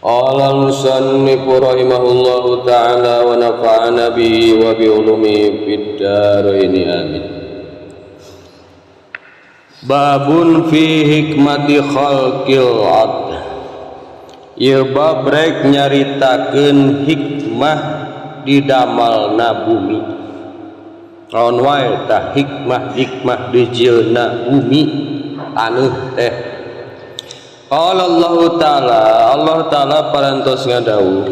Qala al-musannif rahimahullahu ta'ala wa nafa'ana bihi wa bi ulumi fid dharain amin. Babun fi hikmati khalqil ard. Ieu bab rek nyaritakeun hikmah di damalna bumi. Naon wae tah hikmah di jieuna bumi taneuh teh. Qala Allah Ta'ala parantos ngadawuh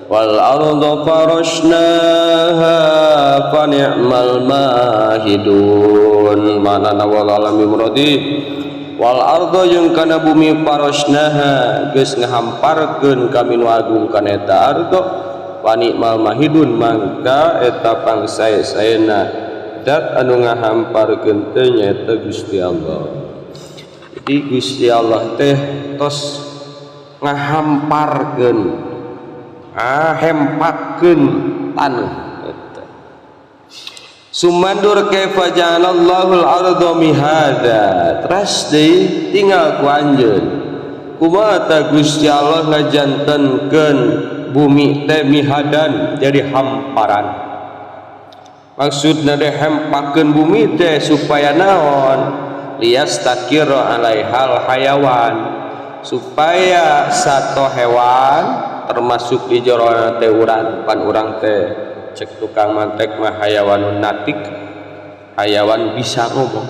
wal arda farashnaha fa ni'mal mahidun manana wal alami muradi wal arda jeung kana bumi farashnaha geus ngahamparkeun kami nu agung kana eta arda fa ni'mal mahidun mangka eta pangsae-saena dat anu ngahamparkeun teh nyaeta Gusti Allah. Jadi Gusti Allah teh tos ngahamparkeun hempatkeun taneuh eta. Sumandur kaifa ja'alallahu al-ardha mihada. Teras deui tinggal ku anjeun. Kumaha ta Gusti Allah ngajantenkeun bumi teh mihadan jadi hamparan. Maksudna teh hempakeun bumi teh supaya naon? Liyastakira alaihal hayawan, supaya satu hewan termasuk di jorona teh urang pan urang teh cek tukang mantek mah hayawanun natik, hayawan bisa ngomong.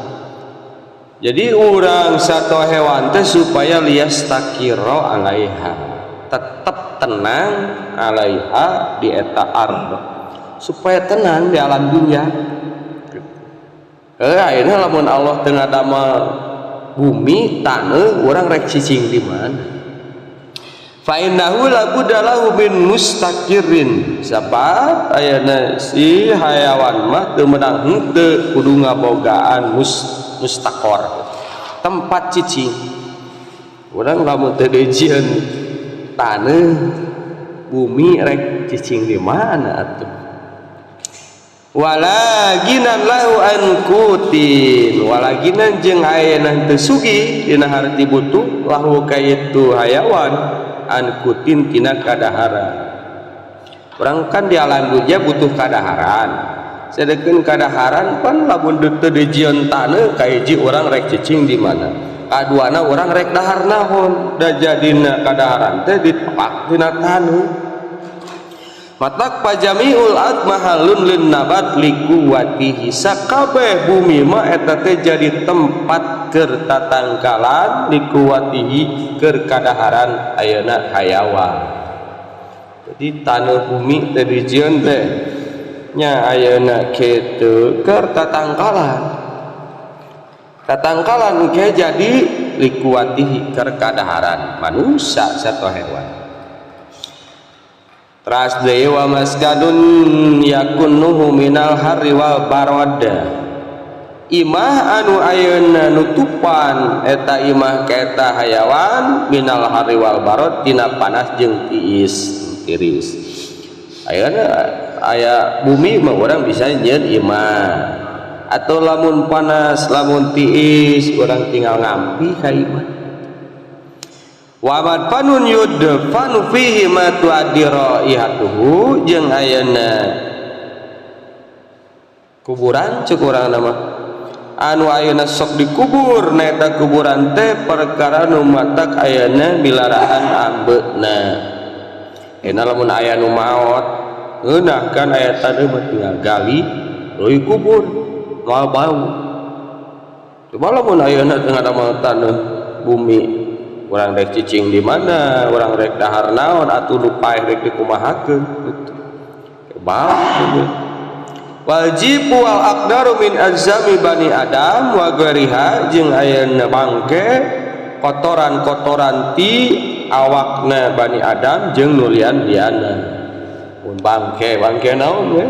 Jadi urang satu hewan teh supaya liyastakira alaiha, tetap tenang alaiha di eta ardh, supaya tenang di alam dunia. Ayeuna lamun Allah teu ngadamel bumi taneuh urang rek cicing di mana. Fa innahu labuddalahu min mustaqirin. Sabab ayeuna si hayawan mah teu meunang henteu kudu ngabogaan mustaqor, tempat cicing. Urang lamun teu dijieun taneuh bumi rek cicing di mana atuh. Walaginan lahu ankutin, walaginan jeung ayeuna teu sugih dina harti butuh lahu kaitu hayawan ankutin tina kadaharan. Urang kan di alam dunya butuh kadaharan. Sadekeun kadaharan pan lamun teu dijieun taneuh ka hiji urang rek cicing di mana. Kaduana urang rek dahar naon? Da jadina kadaharan teh ditepak tina taneuh. Matak pajamiul ard mahalun lin nabat likuwatihi. Sakabeh bumi mah eta teh jadi tempat keur tatangkalan likuwatihi keur kadaharan ayeuna hayawan. Jadi taneuh bumi teh dijieun teh nya ayeuna kitu keur tatangkalan. Tatangkalan ke jadi likuwatihi keur kadaharan manusia sarta hewan. Teras deui wa maskadun yakunnuhu minal harri wal barada. Imah anu ayeuna nutupan eta imah kaeta hayawan minal harri wal barad tina panas jeung tiris. Ayeuna aya bumi mah urang bisa nyieun imah. Atau lamun panas lamun tiis urang tinggal ngampi ka imah. Wa madfanun yudfanu fihi ma tuadira ihatuhu jeung ayeuna kuburan ceuk urang nama anu ayeuna sok dikubur na eta kuburan teh perkara nu matak ayeuna milaraan ambeuna. Ena lamun aya nu maot ngeunah kan aya tadi mah tinggal gali leuwih kubur moal bau. Coba lamun ayeuna teu ngadamel taneuh bumi urang rek cicing di mana, urang rek dahar naon atuh nu paeh rek dikumahakeun kitu. Bau. Wajib wal aqdaru min azami bani Adam wa ghairiha jeung ayeuna bangke kotoran-kotoran ti awakna bani Adam jeung nu lian-lianna. Mun bangke naon we?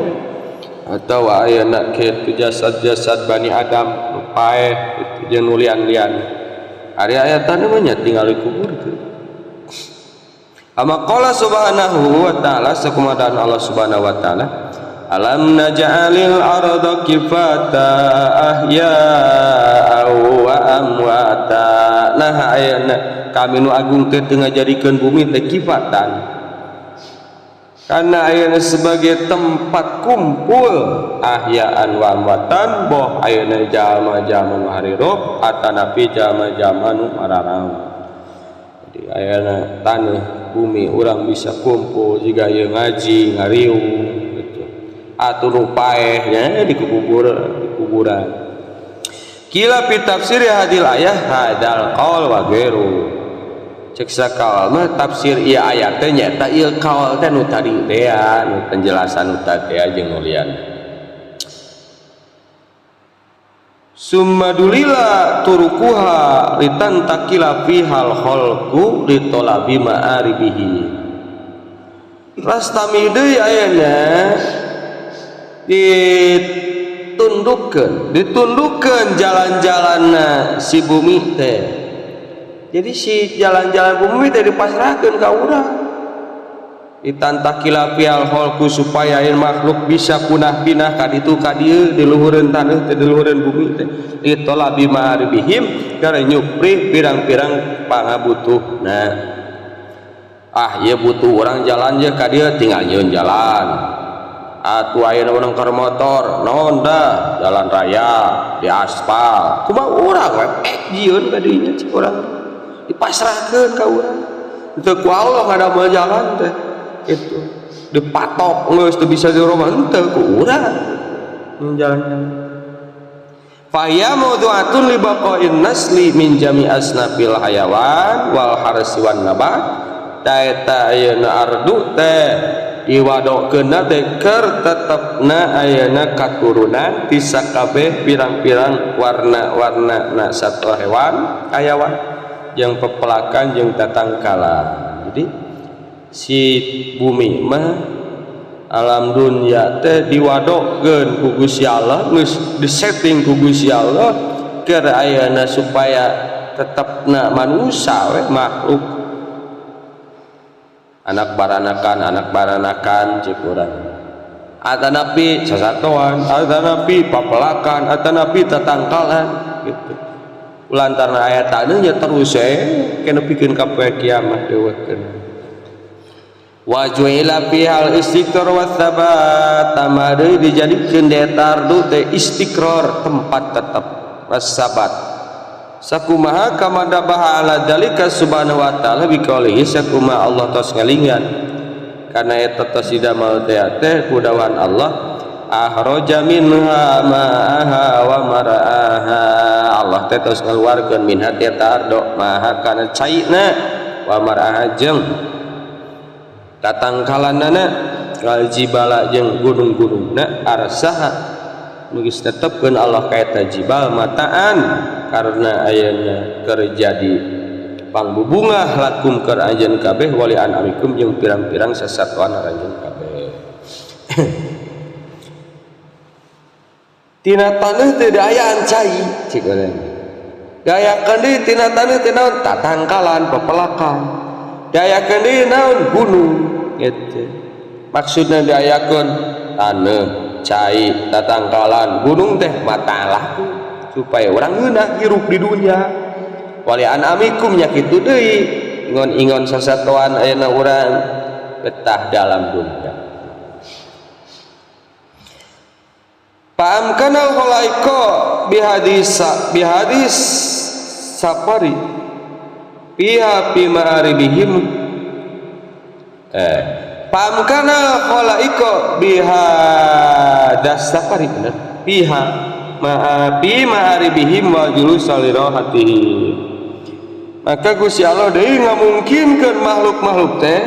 Atawa ayeuna kitu jasad-jasad bani Adam nu paeh kitu jeung nu lian-lian. Ari ayatan mah nya tinggal dikuburkeun. Ama qala subhanahu wa ta'ala sakumadan Allah subhanahu wa ta'ala alam naj'alil arda kifata ahya'a wa amwata. Nah ayeuna kami nu agung teh teu ngajadikeun bumi teh kifatan karena ayeuna sebagai tempat kumpul ahyaan wa amwatan boh ayeuna jalma-jalma nu harirup atanapi jalma-jalma nu mararang. Jadi ayeuna taneuh bumi urang bisa kumpul jiga ieu ngaji ngariung gitu. Atuh nu paeh nya di kuburan. Kila fi tafsir hadil ayah hadal qaul wa ghairu. Cek sakal mah tafsir ieu ayat teh nyaeta ieu qaul teh nu tadi teh nu penjelasan nu tadi jeung nu lian. Summa dulila turukuha litan takila fihal khalqu litolabi ma'aribihi. Rastami deui ayeuna ditundukkeun jalan-jalanna si bumi teh. Jadi si jalan-jalan bumi teh dipasrahkeun ka urang. Ditantakila fial khalqu supaya ayeuna makhluk bisa punah pinah ka ditu ka dieu di luhureun taneuh teh di luhureun bumi teh. Ditolabi ma'aribihim kana nyupri pirang-pirang pangabutuhna. Ieu butuh urang jalan je ka dieu tinggal nyieun jalan. Atuh ayeuna urang keur motor, naon dah jalan raya di aspal. Kumaha urang we nyieun ka dieu cik urang. Dipasrahkeun ka urang. Teu ku Allah ngadamel jalan teh. Itu dipatok geus teu bisa diroma henteu ku urang jalan-jalan. Fa ya mawdu'atun li baqa'in nasli min jami asnafil hayawan wal harsi wan nabat. Taeta ayeuna ardu teh diwadokeunna teh keur tetepna ayeuna katurunan ti sakabeh pirang-pirang warna-warna satwa hewan hayawan jeung pepelakan jeung tatangkala. Jadi si bumi mah alam dunia teh diwadokeun ku Gusti Allah geus disetting ku Gusti Allah keur ayeuna supaya tetepna manusia we makhluk anak baranakan cek urang atanapi sasatoan atanapi papelakan atanapi tatangkalan gitu lantaran aya taneuh nya terus kena pikeun ka poe kiamat deueukeun. Wa ju'ila fihal istiqrar wa tsabat tamade dijadikeun datar du teh istiqrar tempat tetap wasabat sakumaha kama dabaha ala dalika subhanahu wa ta'ala biqaulihi sakumaha Allah tos ngalingan kana eta tos idamal teh kudawan Allah ahraja minha ma'aha wa mar'aha Allah teh tos ngaluarkeun minha eta ardo maha kana caina wa mar'aha jeung tatangkalanana wal jibala jeung gunung-gunungna arsaha geus tetepkeun Allah ka eta jibal mataan karena ayeuna keur jadi pangbubungah lakum keur anjeun kabeh wali anamikum jeung pirang-pirang sasatwan anjeun kabeh. Tina taneuh teu dayaan cai cik urang. Dayakeun deui tina taneuh teh naon tatangkalan pepelakan. Dayakeun deui naon gunung gitu. Maksudna diayakeun taneuh, cai, tatangkalan, gunung teh matalah supaya orang ngeunah hirup di dunia. Wali anamikum nya kitu deui, ingon-ingon sasatoan ayeuna urang betah dalam dunia. Paham kana khalaiko bihadis safari fiha fi ma'aribihim paham kana khalaiko bihadas safari bener fiha ma'abi ma'aribihim wa julus salirahatihim. Maka Gusti Allah deui ngamungkinkeun makhluk-makhluk teh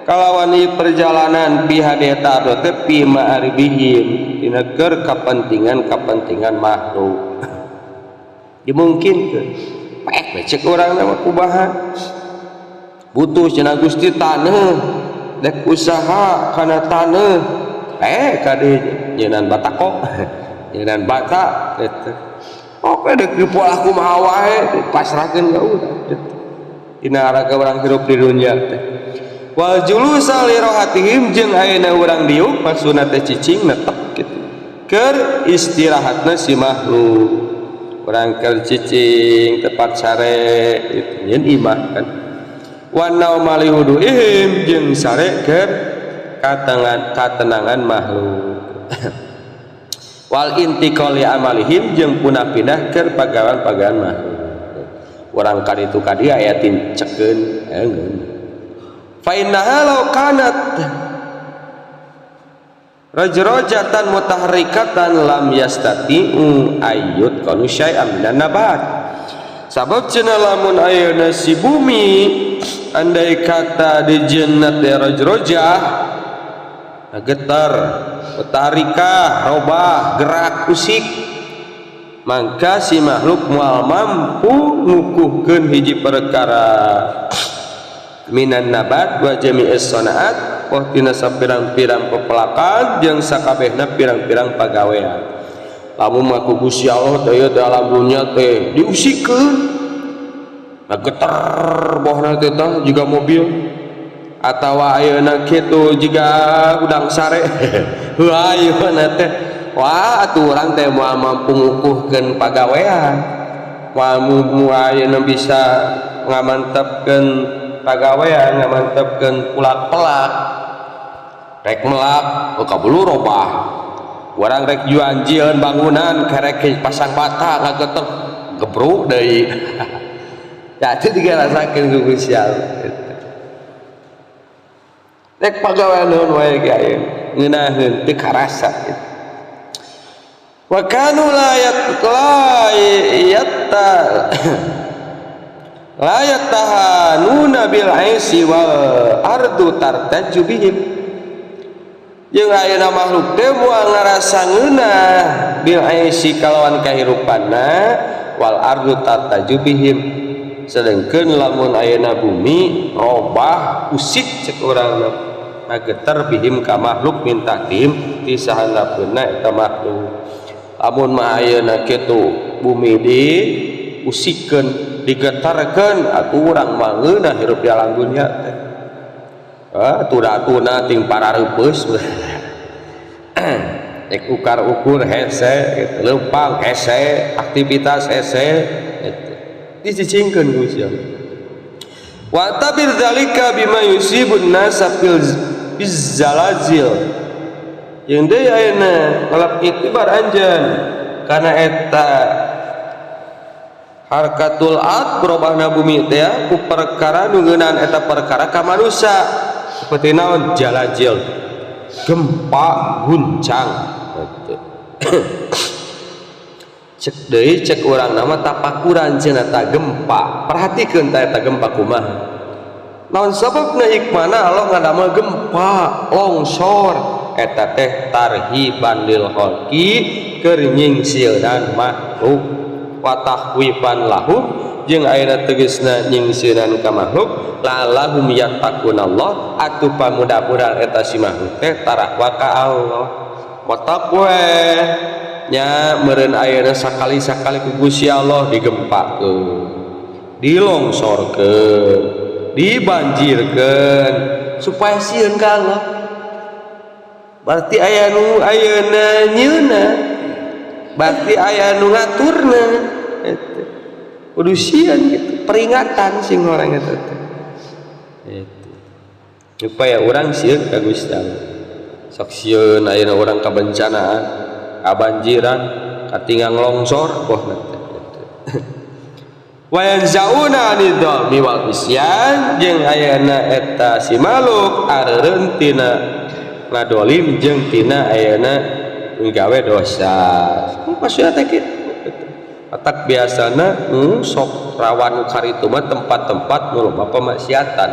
kalawan perjalanan biha eta teh fi ma'aribihim dina keur kapentingan makhluk dimungkinkeun paek cek urang mah kubahan butuh cenah Gusti taneuh dek usaha kana taneuh ka dieu nyeunaan batako nyeunaan bata eta oke dek dipolah kumaha wae dipasrahkeun ka urang dina araga urang hirup di dunya teh wal julusa li rohatihim jeung ayeuna urang diuk maksudna teh cicing netep kitu keur istirahatna si makhluk urang keur cicing tepat sare itu nyeun imah kan wa naumali huduihim jeung sare keur katenangan makhluk wal intiqali amalihim jeung punah pindah keur pagawan-pagawan makhluk urang kaditu ka dieu aya tin cekeun fa innaha law kanat rajrajatan mutaharrikatan lam yastati'u ayyut kanu syai'an minan nabat sabab cenah lamun ayeuna si bumi andai kata di jannat rajrajah getar mutaharrikah robah gerak usik mangka si makhluk moal mampu ngukuhkeun hiji perkara minan nabat wa jami'is sanaat wah tina sapirang-pirang pepelakan jeung sakabehna pirang-pirang pagawean lamun mah ku Gusti Allah teh ieu dalam dunya teh diusikeun getar bohna teh tah jiga mobil atawa ayeuna kitu jiga udang sare heuh ayeuna teh wah atuh urang teh moal mampu ngukuhkeun pagawean moal ayeuna bisa ngamantepkeun pagawean ngamantepkeun pulak-pelak rek melak kabulu robah urang rek juanjieun bangunan karek pasang bata ngagetek gebruk deui ya itu digarasakeun ku Gusti Allah rek pagawean naon wae ge aya ngeunaheun teu karasa wa kanu la yatahanuna bil aisi wal ardu tartaju bihim jeung ayeuna makhluk teh moal ngarasa ngeunah bil aisi kalawan kahirupanna wal ardu tartaju bihim sedengkeun lamun ayeuna bumi robah usik cek urang ngageter bihim ka makhluk minta tim ti sahandapeunna eta makhluk lamun mah ayeuna kitu bumi di usikeun digetarkeun atuh urang mah ngeunah hirup di alam dunya teh atuh-atuna ting parareupeus cek ukar-ukur hese gitu leumpang hese aktivitas hese gitu dicicingkeun Gusti Allah wa tabir zalika bima yusibun nasa fil bizzalazil yang deui ayeuna ngalap iktibar anjeun kana eta harkatul ard berubahna bumi teh ku perkara nu ngeunaan eta perkara ka manusia seperti naon jalajil gempa guncang cek deui cek urang nama tapakuran cenah ta gempa perhatikeun ta eta gempa kumaha naon sababna hikmahna Allah ngadamel gempa longsor eta teh tarhiban lil khalqi keur nyingsilnan makhluk watahwifan lahum jeung ayeuna tegasna nyingsiran ka makhluk la'allahum yattaqunallah atuh pamudah-mudahan eta si makhluk teh tarakwa ka Allah wataqwa nya meureun ayeuna sakali-sakali ku Gusti Allah digempakeun dilongsorkeun dibanjirkeun supaya sieun ka Allah berarti aya nu ayeuna nyieunna berarti aya nu ngaturna eta kudu sieun gitu peringatan sing orang eta teh itu supaya urang sieun ka Gusti Allah sok sieun ayeuna urang kabencanaan kabanjiran katingang longsor poh teh wa yanzauna anidami wal isyan jeung ayeuna eta si makhluk areureun tina ngadolim jeung tina ayeuna nggawe dosa maksudnya teh kitu atak biasana sok rawan karitu mah tempat-tempat nu loba pamaksiatan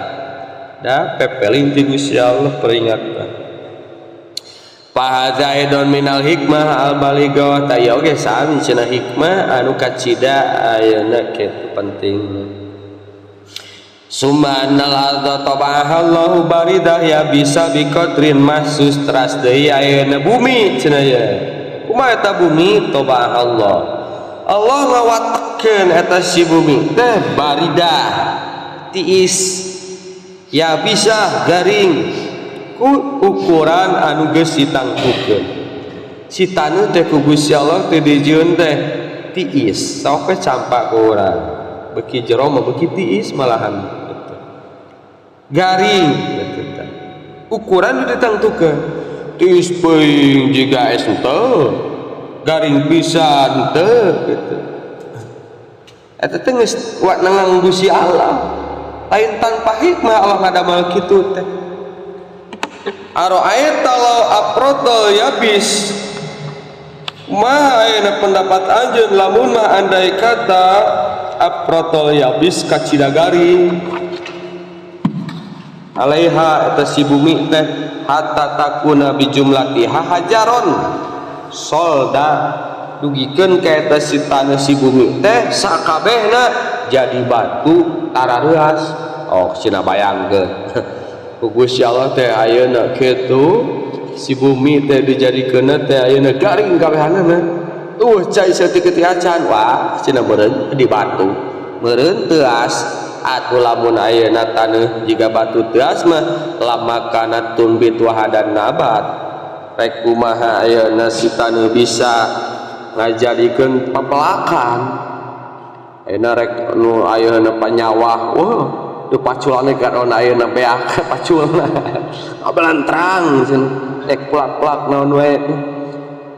da pepeling ti Gusti Allah peringatan Fahadza aidon minal hikmah al balighah ta ieu ge sami cenah hikmah anu kacida ayeuna kitu pentingna. Sumanal ardha tabahallahu baridah ya bisa biqadrin mahsus teras deui ayeuna bumi cenah ye. Kumaha eta bumi tabahallah. Allah ngawatkeun eta si bumi teh baridah tiis ya bisa garing ku ukuran anu geus ditangkukeun. Sitanu teh ku Gusti Allah teh dijieun teh tiis sampai campak ke orang beki jero mah beki tiis malahan gitu. Garing gitu. Ukuran ditentukeun tiis peuing jiga es teu garing pisan teu gitu. Eta teh geus nangang Gusti Allah lain tanpa hikmah Allah ngadamel kitu teh. Aro'aita law afroto yabis mah ayeuna pendapat anjeun lamun mah andai kata afroto yabis kacida garing alaiha eta si bumi teh hatta takuna bijumlatiha hajaron solda dugikeun ka eta si taneuh si bumi teh sakabehna jadi batu tarareas. Oh cenah bayangkeun Gusti Allah teh ayeuna kitu si bumi teh dijadikeunna teh ayeuna garing kabehanana cai saeutik ti acan wah cenah meureun di batu meureun teu as atuh lamun ayeuna taneuh jiga batu teu as mah lamakana tunbit wahadan nabat rek kumaha ayeuna si taneuh bisa ngajadikeun papelakan ayeuna rek nu ayeuna panyawah wah teu paculane karona ayeuna beak paculna abelantrang rek plak-plak naon wae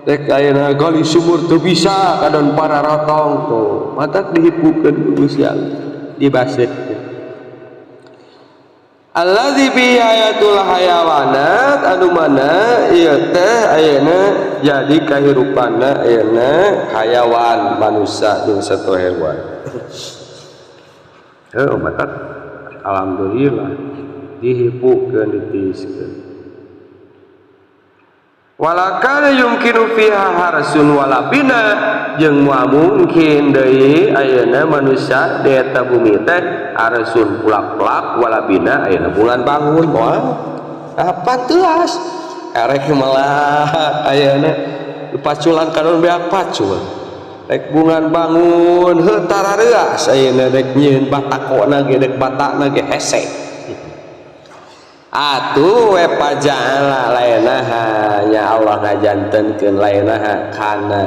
rek ayeuna gali sumur teu bisa kadon para rotong tuh matak dihipukeun Gusti Allah dibaseutkeun alladzi bi ayatul hayawanat anu mana ieu teh ayeuna jadi kahirupanna ayeuna hayawan manusia jeung sato hewan. Matak alhamdulillah dihipukeun ditiiskeun walakana yumkinu fiha harsun walabina jeung moal mungkin deui ayeuna manusia di eta bumi teh harsun pulak-pulak walabina ayeuna bulan bangun moal apa teuas erek malah ayeuna paculan kanon beak pacul rek bungan bangun heuh tarareas ayeuna rek nyieun batakona ge rek batakna ge hese atuh we pajala laenaha nya Allah ngajantenkeun laenaha kana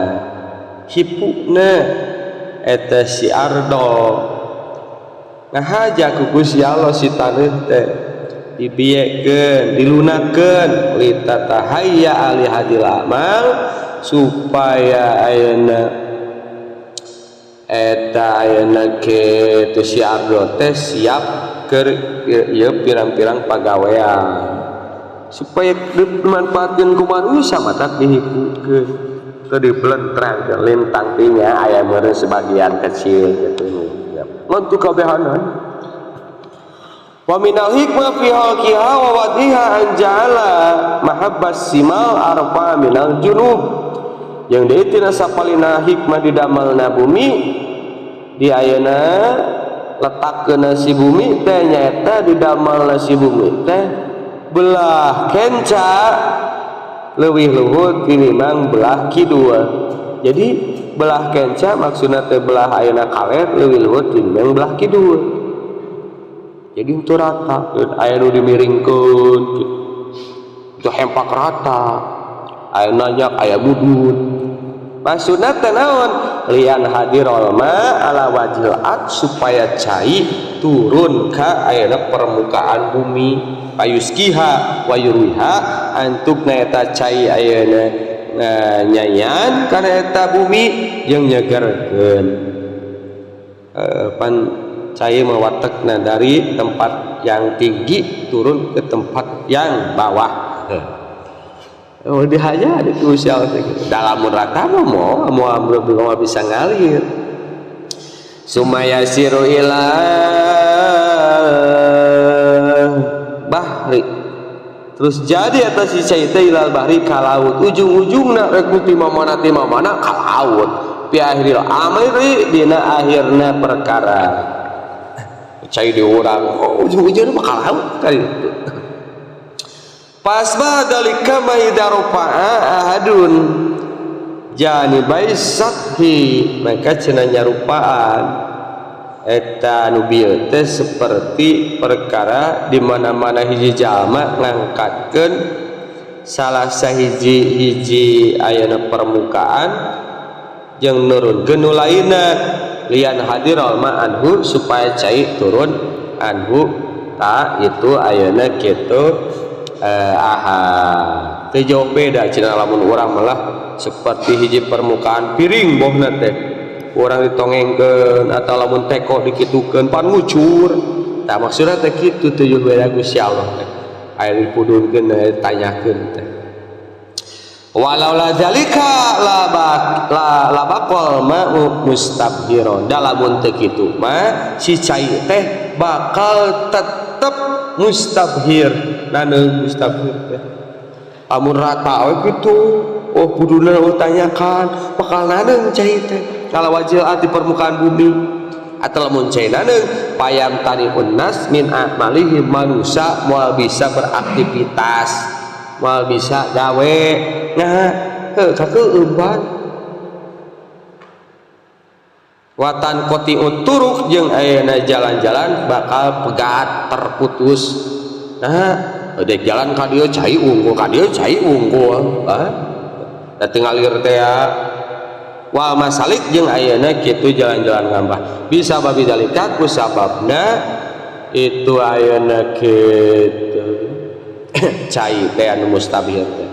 hipuna eta si ardo ngahaja ku Gusti Allah si taneuh teh dibiekeun dilunakeun litatahayya ali hadil amal supaya ayeuna eta ayeuna ke tu si ardo teh siap keur ieu pirang-pirang pagawean supaya dimanfaatkeun ku manusia matak dihipukeun teu diplentrangkeun lintang tinya aya meureun sebagian kecil kitu ngan tu kabehanan wa minal hikmah fi halqiha wa wadiha anjala mahabbas simal arfa minal junub yang deui tina sapalina hikmah didamelna bumi di ayeuna letakkeun si bumi teh nyaeta didamelna si bumi teh belah kenca leuwih luhur tinimbang belah kidul. Jadi belah kenca maksudna teh belah ayeuna kaler leuwih luhur tinimbang belah kidul. Jadi itu rata aya nu dimiringkeun itu hempak rata ayeuna nya aya budut maksudna teh naon lian hadirul ma ala wajhil ard supaya cai turun ka ayeuna permukaan bumi payuskiha wa yurwiha antukna eta cai ayeuna nyanyan kana eta bumi jeung nyegerkeun pan cai mawatekna dari tempat yang tinggi turun ke tempat yang bawah. Oh dihaya di tusial dalam rata mau bisa ngalir sumaya siru ila bahri terus jadi atas si cai teh ilal bahri ka laut ujung-ujungna rek ti mamana ka laut pi akhiril amri dina akhirna perkara cai di urang ujung-ujungna mah ka laut kali itu pasba dalika maidarofa'a ahadun janibai sathi maka cenah nyarupaan eta nu bieu teh seperti perkara di mana-mana hiji jalma ngangkatkeun salah sahiji ayeuna permukaan jeung nurunkeun nu lainna lian hadirul ma anhu supaya cai turun anhu ta itu ayeuna kitu teu jauh beda cenah lamun urang malah seperti hiji permukaan piring bohna teh urang ditongengkeun atawa lamun teko dikitukeun pan ngucur tah maksudna teh kitu teu jauh beda Gusti Allah teh aya dipudunkeun tanyakeun teh walau la zalika la baqal ma'u mustabhiron da lamun teu kitu mah si cai teh bakal tetep mustabhir naneung mustabhir teh amun rata we kitu oh buduna tanyakan bakal naneung cai teh kalau wajil di permukaan bumi atau lamun cai naneung payam tariun nas min amalihim manusia moal bisa beraktivitas moal bisa gawe nah kakeueum ban watan koti uturuk jeung ayeuna jalan-jalan bakal pegat terputus nah dek jalan ka dieu cai unggul ka dieu cai unggul da teu ngalir teh wal masalik jeung ayeuna kitu jalan-jalan ngambah bisa babi dalika ku sababna itu ayeuna kitu cai teh anu mustabhir teh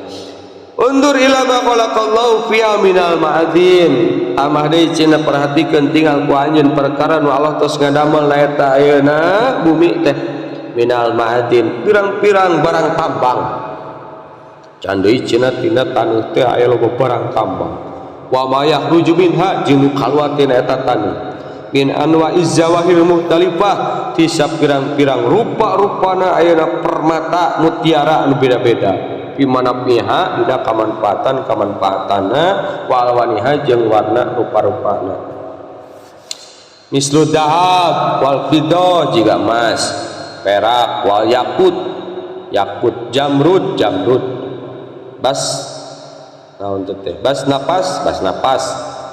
undur ila ma khalaqallahu fiha minal ma'adin amah deui cenah perhatikeun tinggal ku anjeun perkara nu Allah tos ngadamel na eta ayeuna bumi teh minal ma'adin pirang-pirang barang tambang can deui cenah tina tanuh teh aya loba barang tambang wa ma yakhruju minha jeung kaluar tina eta tanuh min anwa'iz zawahir mukhtalifah tisap pirang-pirang rupa-rupana ayeuna permata mutiara anu beda-beda dimana pihak dina kamanfaatan-kamanfaatanna wal waniha jeung warna rupa-rupana mislu dahab wal fiddah jiga emas perak wal yakut jamrud bas naon teh bas napas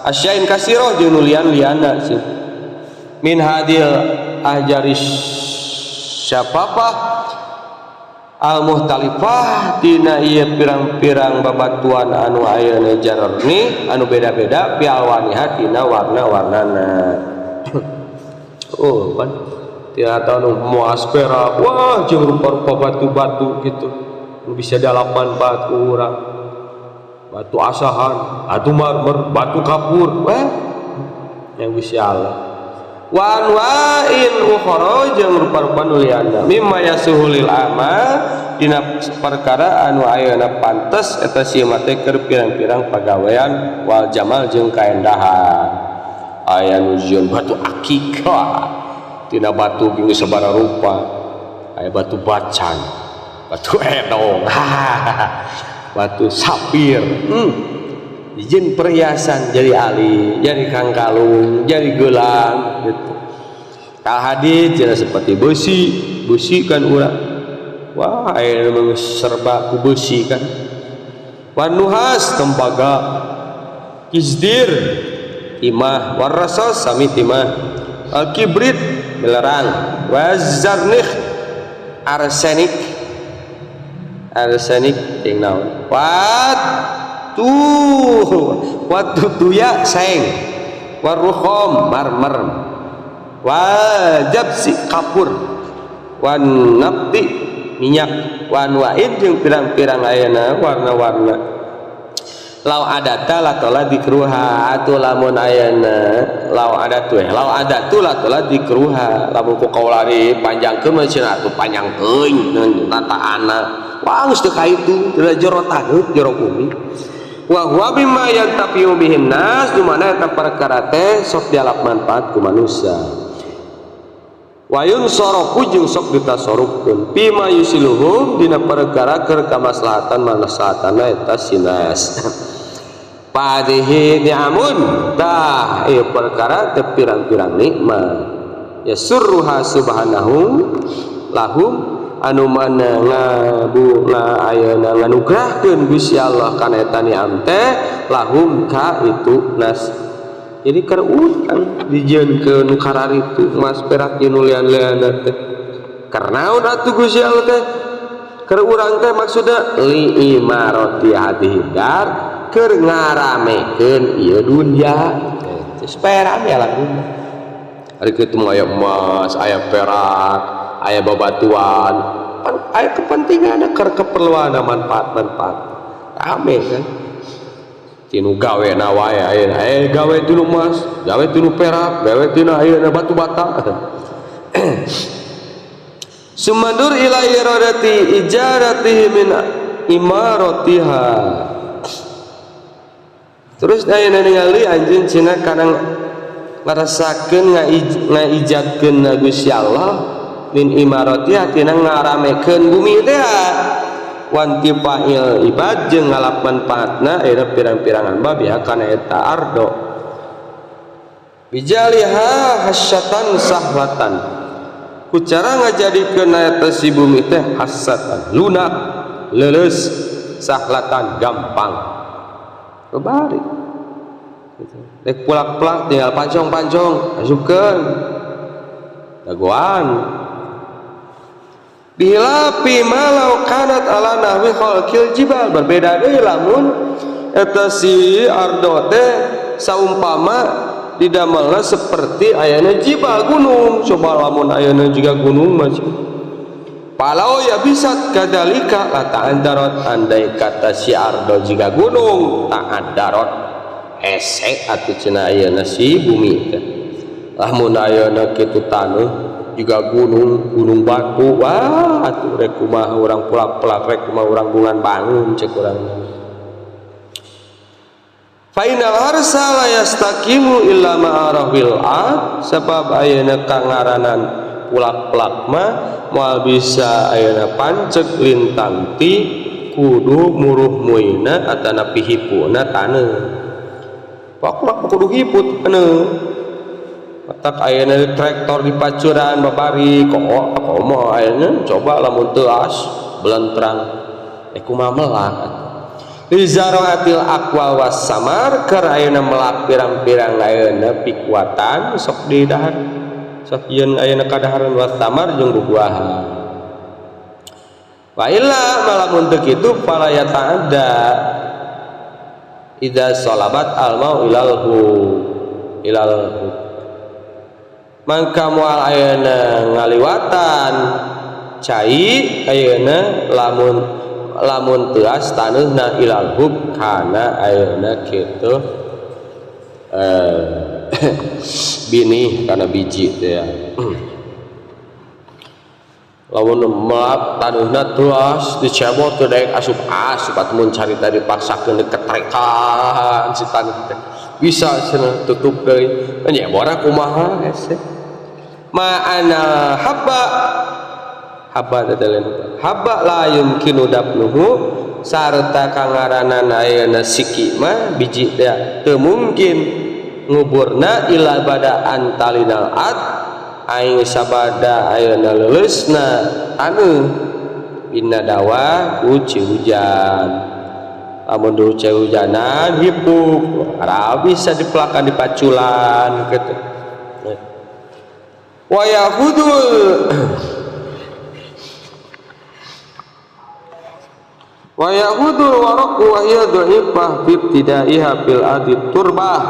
asyain kasiroh jeung nulian-liana sih min hadil ahjaris syafafah al muhtalifah dina ieu pirang-pirang babatuan anu ayeuna jararni anu beda-beda fi alwaniha dina warna-warnana oh kan tiasa nu moas perak wah jeung rupa-rupa batu-batu gitu nu bisa dalapan batu urang batu asahan batu marmer batu kapur wah yang bisa Allah wa anwa'in ukhra jeung rupa-rupa nulianna mimma yasuhulil amal dina perkara anu ayeuna pantes eta sieu mah teh keur pirang-pirang pagawean wal jamal jeung kaendahan aya nu zieun batu akikah tina batu geus sabaraha rupa aya batu bacan batu edong batu sapir izin perhiasan jadi ali jadi kangkalung jadi gelang gitu kal hadid jadi seperti besi kan urang wah aya nu serba ku besi kan wanuhas tembaga izdir timah warasas sami timah al kibrit belerang wazarnih arsenik ting naon watu tuya seng waruhom marmer wajab si kapur wan nabti minyak wan waid jeung pirang-pirang ayeuna warna-warna lau adata latola dikruha atuh lamun ayeuna lau adatu latola dikruha lamun ku kaulari panjangkeun mah cenah atuh panjangkeun tataana wah geus teu kaitu teu jero taneuh jero bumi wa huwa mimma yantafi'u bihin nas dumana eta perkara teh sok dialap manfaat ku manusia wa yunsarafu jeung sok ditasarrufkeun bima yusiluhum dina perkara keur kamaslahatan maslahatana eta sinas padhihi ni'amun tah ieu perkara teh pirang-pirang nikmat ya surruha subhanahu lahum anu mana ngabula ayeuna nganugrahkeun Gusti Allah kana eta ni'am teh lahum ka itu nas jadi keur utang dijieunkeun kararitu emas perak jeung nulian-lianna teh karena atuh Gusti Allah teh keur urang teh maksudna li imarati hadihi dar keur ngaramekeun ieu dunya supaya rame lah dunya. Hari kitu mah aya emas, aya perak, aya babatuan, aya kepentingan, keperluan, manfaat rame kan. Tinu gawe na wae aya gawe tinu emas, gawe tinu perak, gawe tinu ayeuna batu bata. Sumandur ila iradati ijaratihi min imaratiha. Terus ayeuna ningali anjeun cenah kadang ngarasakeun ngaijadkeun Gusti Allah min imaratiha tina ngaramekeun bumi teh wantifa'il ibad jeung ngalap manfaatna aya pirang-pirang hamba biha kana eta ardo bijaliha hasyatan sahlatan ku cara ngajadikeun eta si bumi teh hasyatan lunak leuleus sahlatan gampang kebari gitu. Dek pulak-pulak tinggal pancong-pancong masukkeun dagoan bilapi malau kanat ala nahwi khalqil jibal berbeda deui lamun eta si ardo teh saumpama didamelna seperti ayana jibal gunung. Coba lamun ayana juga gunung macam palau ya bisa kadalika la ta'addarat andai kata si ardo juga gunung ta'addarat esek atuh cenah ayeuna si bumi teh lamun ayeuna kitu taneuh juga gunung batu wah atuh rek kumaha urang pulak-pulak rek kumaha urang bungan bangun cek urang fainal harsa la yastaqimu illa ma'arahil ad sebab ayeuna kangaranan pulak-pulak mah moal bisa ayeuna pancek lintang ti kudu muruh muina atana pihipuna taneuh pokok kudu hiput anu matak ayeuna traktor dipacuran babari kok mah ayeuna coba lamun teu as belentrang kumaha melak lizaratil aqwal was samar keur ayeuna melak pirang-pirang ayeuna pikuatan sok di dahar sok ieun ayeuna kadaharan was samar jeung bubuahan wa illa malamun teu kitu fala yata'adda idza salabat almau ilalhu mangka moal ayeuna ngaliwatan cai ayeuna lamun teuas taneuhna ilalhub kana ayeuna kitu binih kana biji teh ya lamun melap taneuhna teuas dicebot teu daek asup atuh mun carita dipaksakeun diketrekan si taneuh teh bisa cenah tutup deui nya bora kumaha hese ma'ana habba dadalen habba la yumkinu dabnuhu sarta kangaranan ayeuna siki mah biji teh teu mungkin nguburna ila badaan talinal ad aing sabada ayeuna leuleusna taneuh inna dawa ku hujan lamun dulu hujanan hipuk ara bisa dipelakan dipaculan kitu wa yahudul waraqu wa hiya dhaifah bi ibtidaiha bil adit turbah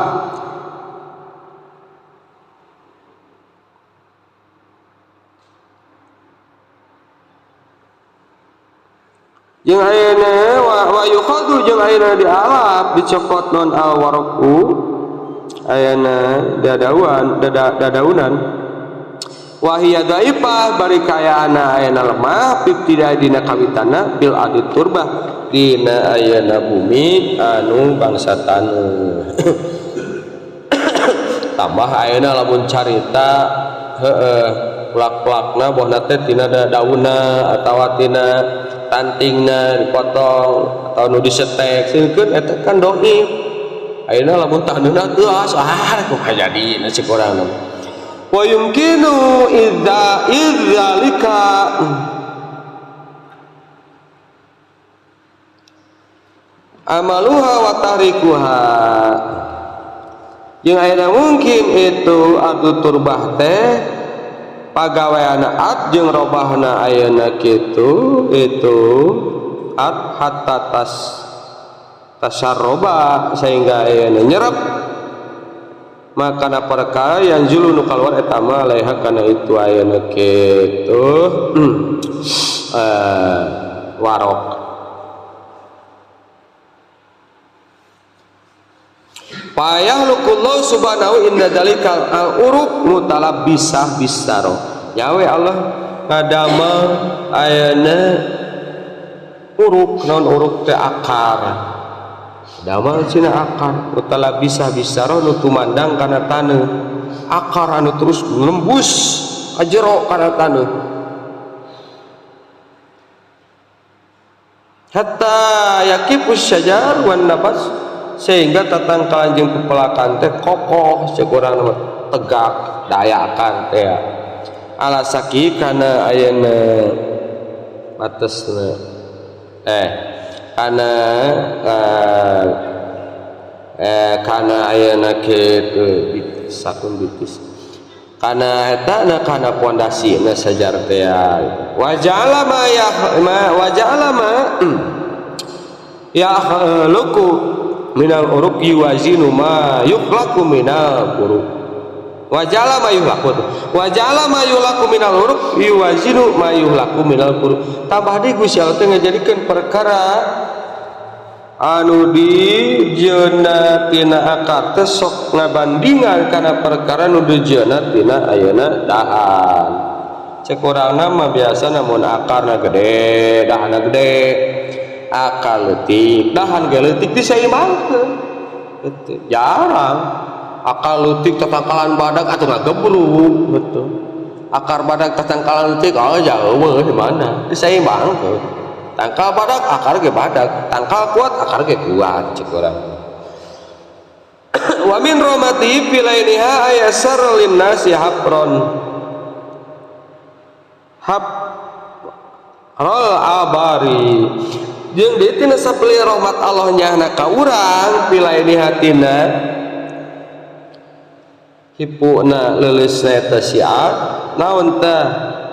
jeung ayeuna wa yukhadu jeung ayeuna dialap dicokot non al waraqu ayeuna dadaunan wa hiya dhaifah bari kayaana ayeuna lemah tidak dina kawitana bil adit turbah dina ayeuna bumi anu bangsa taneuh tambah ayeuna lamun carita plak-plakna bohna teh tina daunna atawa tina tantingna dipotong atau nu disetek seukeun eta kan doi ayeuna lamun taneuhna teuas kumaha jadina cek urang wa yumkinu idzalika amaluha wa tarikuha jeung ayeuna mungkin itu adu turbah teh pagaweana ad jeung robahna ayeuna kitu itu ad hatta tasarroba sehingga ayana nyerap makana perkara yang julu nu kaluar eta mah alaiha kana itu ayana kitu warok. Payah lukullah subhanahu inda dalikal al-uruk mutalabbisah bisaro. Nyawe Allah ngadama ayana uruk, non uruk teh akar. Dama cina akar mutalabbisah bisaro nu tumandang kana taneuh. Akar anu terus nembus ka jero kana taneuh. Hatta yakifus syajar wan nabas sehingga tatangkalan jeung pepelakan teh kokoh cekurang nama tegak dayakan teh ala saki kana ayeuna batesna kana ayeuna kitu sakun bitis kana eta na kana pondasina sajar teh waja'ala ma ya luku minal uruk yuwazinu ma yukhlaku minal uruk wajala ma yukhlaku minal uruk yuwazinu ma yukhlaku minal uruk. Tambah deui Gusti Allah teh ngajadikeun perkara anu dijieunna tina akar teh sok ngabandingan kana perkara nu dijieunna tina ayeuna dahan. Cek urangna mah biasana mun akarna gede dahanna gede akal leutik dahan ge leutik diseimbangkeun betul jarang akal leutik tatangkalan badak atuh ngagebruk betul akar badak tatangkalan leutik jauh di mana diseimbangkeun tangkal badak akar ge badak tangkal kuat akar ge kuat cek urang. Wa min rahmati filainiha ayasar linnasi habron rol abari jeung dieu tina sapeli rahmat Allah nyahna ka urang pilaini hatina hipuna leuleusna eta syiar naon teh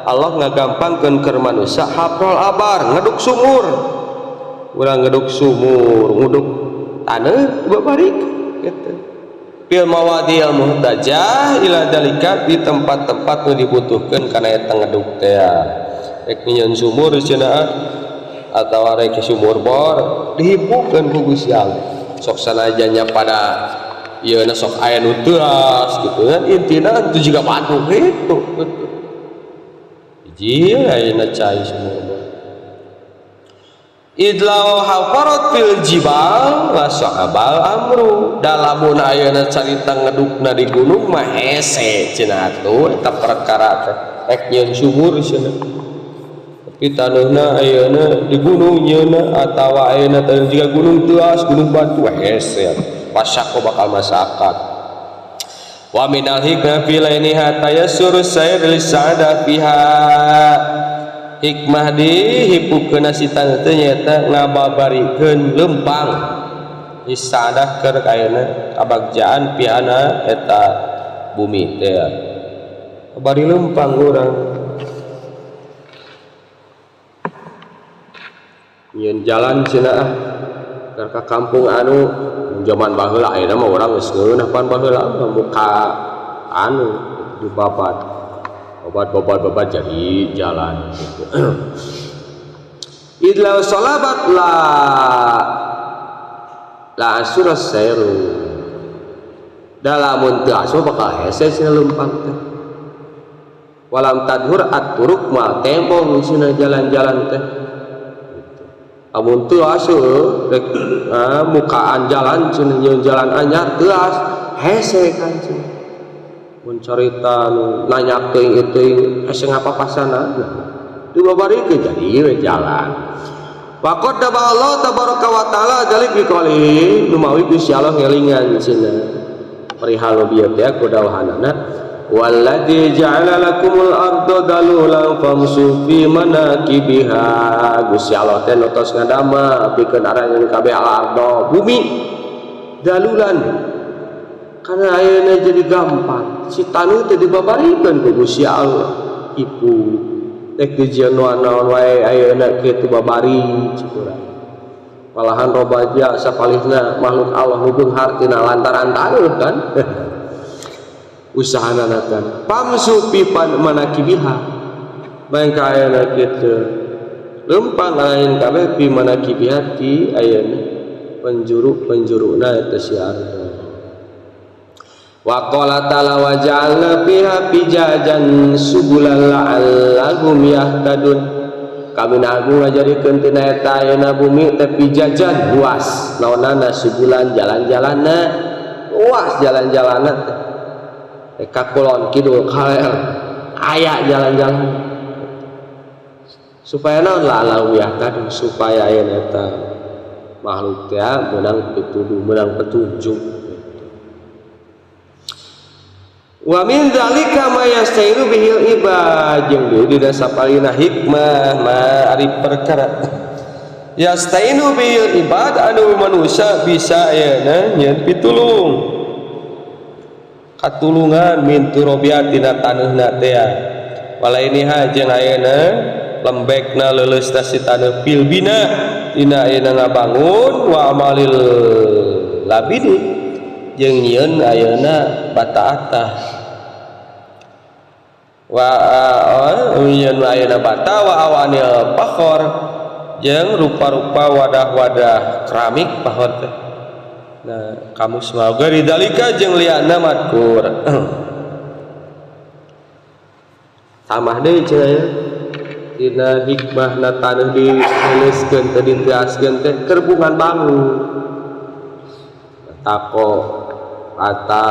Allah ngagampangkeun keur manusia haprol abar ngeduk sumur urang ngeduk sumur nguduk taneuh babari kitu fil mawadhi'il muhtajah ila dalika di tempat-tempat nu dibutuhkeun kana eta ngeduk teh rek nyieun sumur cenah atau rek sumur bor dihipukeun ku Gusti Allah sok sanajanya pada ieu na sok aya nu teuas gitu kan intina itu juga patuh gitu betul hiji ayeuna cai sumur bor idlau hafarat fil jibal la sa'abal amru dalamun ayeuna carita ngedukna di gunung mah hese cenah atuh eta perkara teh rek nyieun sumur cenah pitanuhna ayeuna di gunung nyeuna atawa ayeuna teh jiga gunung teuas gunung batu hese pasako bakal masakat. Wa minal hikmah fi lainiha tayassur sayr lisa'ada fiha hikmah di hipukeun si taneuh teh nyaeta ngababarikeun lempang isadah keur ayeuna kabagjaan piana eta bumi teh bari lempang urang nyeun jalan cenah ka kampung anu zaman baheula ayeuna mah urang geus ngeunah pan baheula muka anu di babat obat jadi jalan gitu. Idlau salabat la asuras sayru dalamun teu asuh bakal hese cenah lempang teh walam tadhur at-turuq ma tembong cenah jalan-jalan teh amun teu asuh rek mukaan jalan cenah nyeun jalan anyar teuas hese kan cenah mun carita nu nanya teuing hese ngapapasana dibabarikeun jadi we jalan wa qaddaba Allah tabaraka wa taala dalik biqali numawi Gusti Allah ngelingan cenah perihal bieu teh kudawahanana walladzi ja'ala lakumul arda dalulan famsu fi manakibiha Gusti Allah teh notos ngadama pikeun aranjeun kabeh al-arda bumi dalulan kana ayeuna jadi gampang si tanu teh dibabarikeun ku Gusti Allah ipu tek dijieun naon wae ayeuna kitu babari cik urang malahan robaja sapalihna makhluk Allah nugung hartina lantaran taruh kan usahana kan pamsu pipan manakibiha mangka ayana kitu lempang lain kabeh pi manakibiha ti ayana penjuru-penjuruna eta si arda wa qala ta'ala wa ja'alna fiha fijajan subulan la'allahum yahtadun kami nagu ngajarikeun tina eta ayeuna bumi teh pijajan luas naonnana subulan jalan-jalanna luas jalan-jalanna teh kakulon kidul kaler aya jalan-jalan supaya naon la'allahum yahtadun supaya ayeuna eta makhluk teh meunang pituduh meunang petunjuk. Wa min dzalika ma yastairu bihil ibad jeung di sapalina hikmah ma ari perkara yastainu bihil ibad anu manusia bisa ayeuna nyeun pitulung katulungan min turobiatina taneuhna teh walainiha jeung ayeuna lembekna leuleusna si taneuh pilbina tina ayeuna ngabangun wa amalil labidi jeung nyieun ayeuna bataata wa nyieun ayeuna bata wa awanil pakhor jeung rupa-rupa wadah-wadah keramik pakhor teh nah kamus mah gari dalika jeung liana madkur tamah deui cenah dina hikmahna taneuh dileuskeun teh diteaskeun teh kerbungan bangun tako ata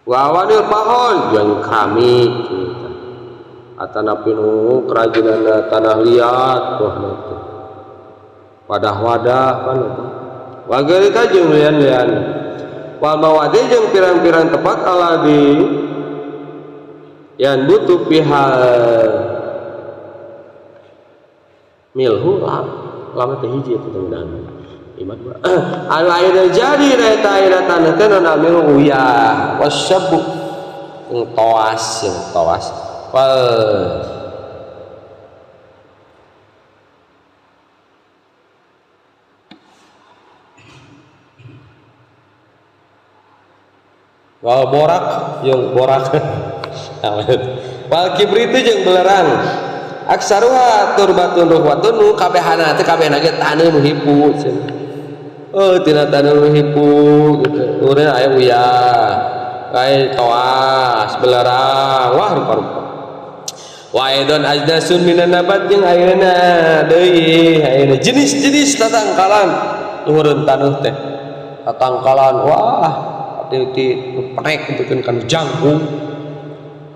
wawanil pahol jeung keramik atana pinu kerajinana tanah liat wadah-wadah kan wagarita jeung lian-lian wal mawadi jeung pirang-pirang tempat aladi yang butuh pihak milhu lama teh hiji eta teman iman alaina jadi eta ira tanah teh naon milhu ya wasyabu toas wal borak yang borak wal kibrit jeung belerang aksaruha turbatun ruhwatun nu kabehana teh kabehna ge taneuh nu hipu tina taneuh nu hipu gitu urang aya uyah kae toas belerang wah rupa-rupa wa aidon ajdasun minan nabat jeung ayeuna deui ayeuna jenis-jenis tatangkalan luhureun taneuh teh tatangkalan wah ti penek bikin kan jangkung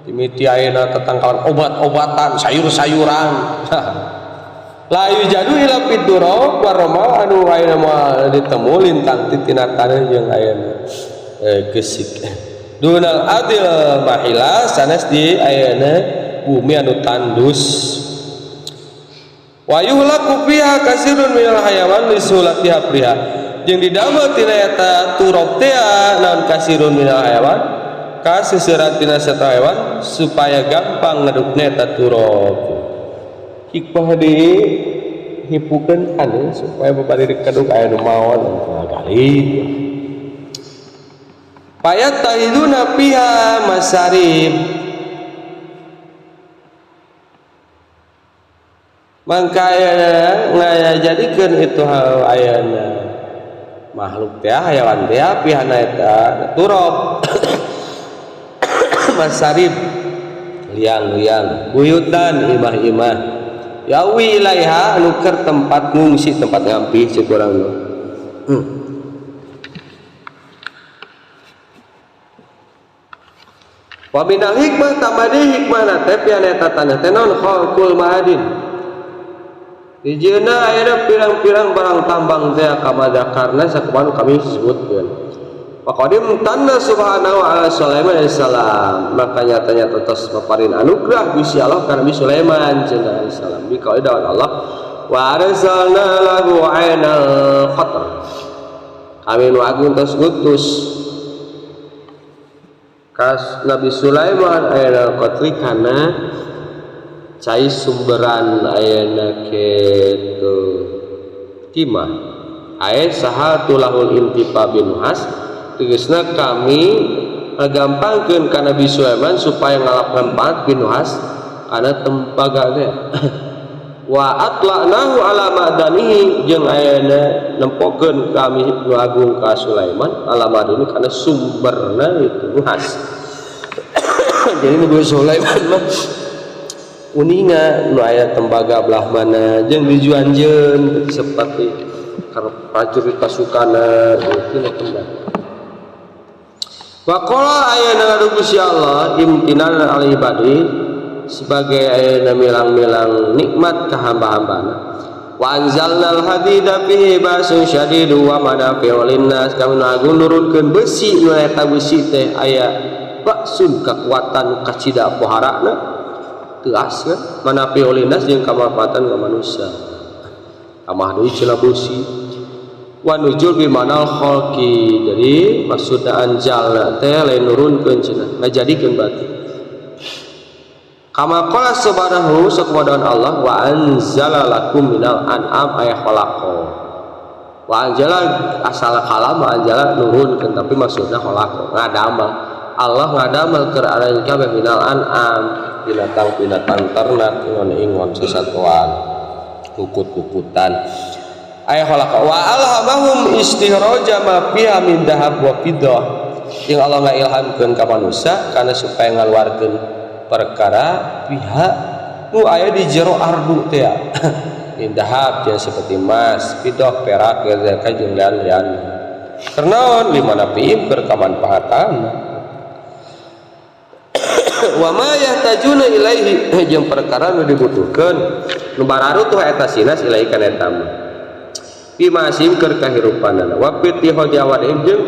timiti ayeuna tatangkalan obat-obatan sayur-sayuran layu jadu ila piduro waroma anu ayeuna moal ditemu lintang tina taneuh jeung ayeuna geusik dunal adil mahila sanes di ayeuna bumi anu tandus wa yuhlaku fiha kasirun minal hayawan lisulatiha priha jeung didamel tina eta turab teh naon kasirun minal hayawan kaseuseurang tina satu hewan supaya gampang ngedukna eta turab hikmah di hipukeun anu supaya babari kaduk aya nu maot kali payat tahiduna fiha masarib mangka ngajadikeun itu hal ayana makhluk teh hayawan teh pihana eta turab masarib liang-liang buyutan imah-imah yawi ilaiha anu keur tempat ngungsi tempat ngampi sakurang wa minal hikmah tamadi hikmahna teh pihana eta tanah teh naon khalqul ma'adin hijieuna ayeuna pirang-pirang barang tambang teh kamada karna sakumaha kami sebutkeun Faqadim tanna subhanahu ala Sulaiman alaihissalam maka nyata-nyata tos paparin anugerah Gusti Allah kana Nabi Sulaiman cenah alaihissalam bi qaidaan Allah wa arsalna lahu ainal qatr kami nu agung tos ngutus kas Nabi Sulaiman ainal qatri kana cai sumberan ayana kitu timah aya saha tulahul intifa binuhas tegasna kami gampangkeun ka Nabi Sulaiman supaya ngalap manfaat binuhas kana tempaga teh wa atla'nahu ala ma'danihi jeung ayana nempokeun kami nu agung ka Sulaiman ala ma'dani kana sumberna itu nuhas. Jadi Nabi Sulaiman mah uninga nu aya tembaga belah mana jeung dijuanjeun seperti prajurit pasukana itu na tembaga. Wa qala ayana ngadu Gusti Allah imtinan al ibadi sebagai ayana milang-milang nikmat ka hamba-hambana. Wa anzalnal hadida fihi ba'sun syadidu wa manafi'u linnas kami agung nurunkeun besi nu eta besi teh aya ba'sun kekuatan kacida poharana teas kan manafi'u linnas jeung kamanfaatan ka manusia. Amah deui cenah besi wa nuzul bi manal khalqi jadi maksudna anjalna teh lain nurunkeun cenah ngajadikeun batu kama qala subhanahu sakwadaan Allah wa anzala lakum minal an'am ay khalaqa wa anzala asal kalam wa anzala nurunkeun tapi maksudna khalaqa ngadamel Allah ngadamel keur aran kabeh minal an'am binatang-binatang ternak ingon-ingon sesatuan kukut-kukutan ay khalaqa wa alhamahum istihraja ma fiha min dahab wa fiddah yang Allah ngailhamkeun ka manusia kana supaya ngaluarkeun perkara pihak nu aya di jero ardu teh ya min dahab ya seperti emas fiddah perak ka jeung lian-lian karena limana piim keur kamanfaatan wa ma yahtajuna ilaihi jeung perkara nu dibutuhkeun nu bararu tuh eta sinas ilaihi kana eta pimasim keur kahirupanana wa fitiho jawadihim jeung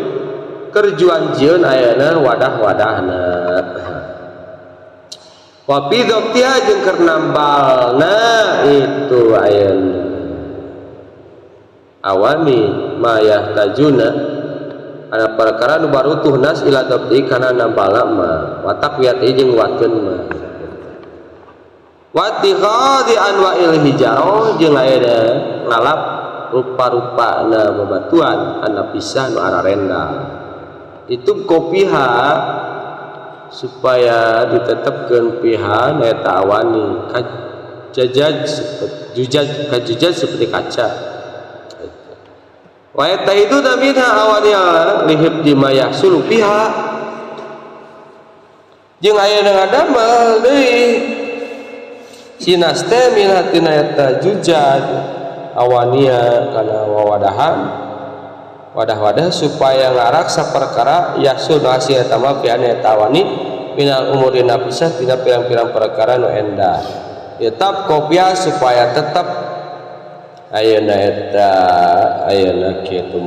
kerjuanjeun ayana wadah-wadahna wa bidoktiha jeung keur nambalna itu ayana awami ma yahtajuna ana perkara nu barutuh nas ila dokti kana nambalna ma wa taqwiyati jeung wakeun ma wa tikhadi anwa'il hijarah jeung ayana ngalap rupa-rupa na bebatuan ana pisah nu ararenda itu kopiha supaya ditetapkeun piha eta awani kajajaj seperti kaca wa eta itu tamina awani lihib di mayahsul piha jeung aya ngadamel deui sinas teh min hatina eta jujaj awaniya kana wadah-wadah supaya ngaraksa perkara yahsul nasi eta mah fi eta awani minal umuri napisah tina pirang-pirang perkara nu endah tetap kopia supaya tetap ayeuna eta ayeuna kitu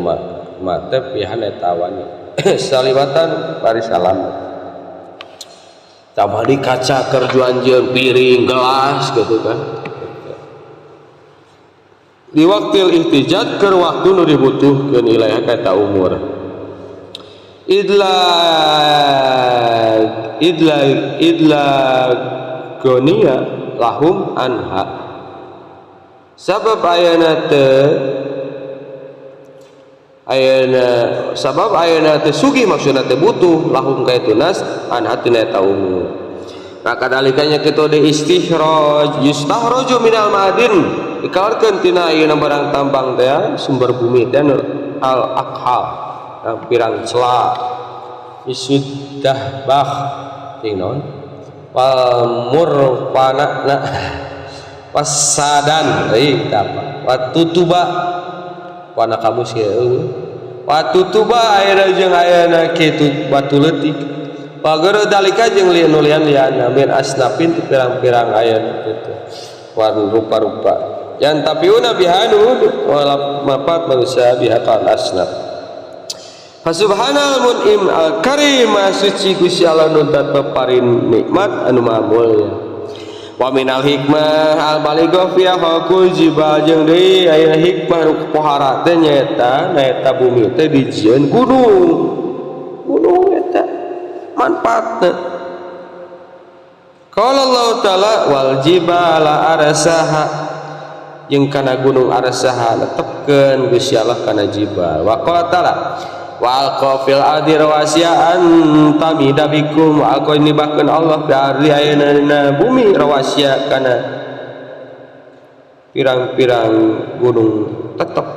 mate pihan eta awani salibatan bari salam tambah di kaca kerjuanjeun piring gelas gitu kan di waktil ihtijat keur waktu nu dibutuhkeun ilaiha ka eta umur idla gonia lahum anha sabab ayana teh sugih maksudna teh butuh lahum ka itu nas anha tina eta umur maka dalikanya kitu de istikhraj yustahraju minal ma'adin dikeluarkeun tina ayeuna barang tambang teh sumber bumi dan al aqhal pirang cela isuddah bah ting naon wal murfanana wasadan deui apa watutuba wana kamu sih watutuba ayeuna jeung ayeuna kitu batu leutik pager dalika jeung lian-lian min asnafin pirang-pirang ayeuna kitu warna rupa-rupa yang tapiuna bihanu wala mapat manusia bihakal asnaf fasubhanal mun'im al karim suci Gusti Allah nu paparin nikmat anu maha mulya wa minal hikmah al balighah fi haqul jibal jeung deui aya hikmah nu pohara teh nyaeta naeta bumi teh dijieun gunung eta manfaatna Qala Allah taala wal jibala arsaha jeung kana gunung arsaha netepkeun Gusti Allah kana jibal. Wa qala taala wa alqafil ardi rawasiya an tamida bikum wa alqa nibakeun Allah fi ardi ayeuna bumi rawasiya kana pirang-pirang gunung tetep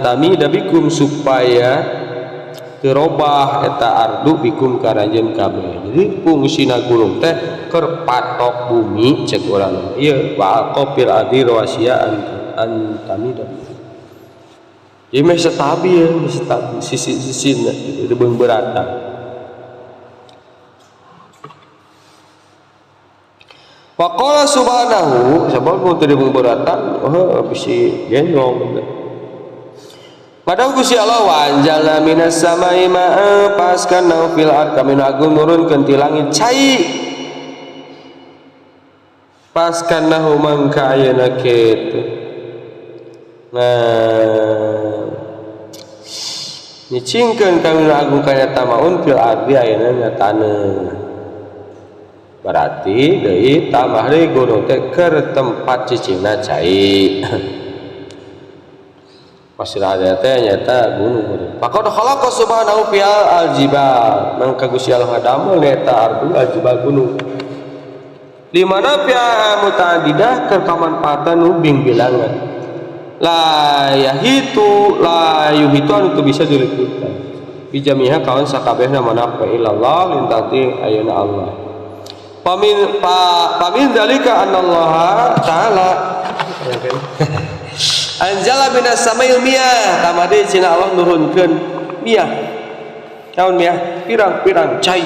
tamida bikum supaya terobah eta ardu bikum karajem kabeh. Jadi fungsina gunung teh keur patok bumi cek urang ieu wa alqafil ardi rawasiya an tamida. Ieu mah stabil, sisi-sisina gitu beung beratan. Wa qala subhanahu sabab mun teu beung beratan bisi gendong. Padahal Gusti Allah wa anjalna minas samai ma'a paskanna fil ard kami agung nurunkeun ti langit cai paskanna mangka ayeuna kitu. Nah nyicingkeun kami agung kana tamaun fil ardi ayeuna taneuh. Berarti deui tambah deui gunung teh keur tempat cicingna cai. Pasir ada teh nyata gunung. Faqad khalaqa subhanahu fi al-jibal. Mangka Gusti Allah ngadamel eta ardu al-jibal gunung. Di mana pia muta'addidah keur kamanfaatan ubing bilangan. La yahitu la yuhitu anu teu bisa diliputkan. Bijamiha kawan sakabehna manapa illallah lintati ayeuna Allah. Pamin dalika anallaha ta'ala anjala minas samail miyah tamade cina Allah nurunkeun miyah naon miyah pirang-pirang cai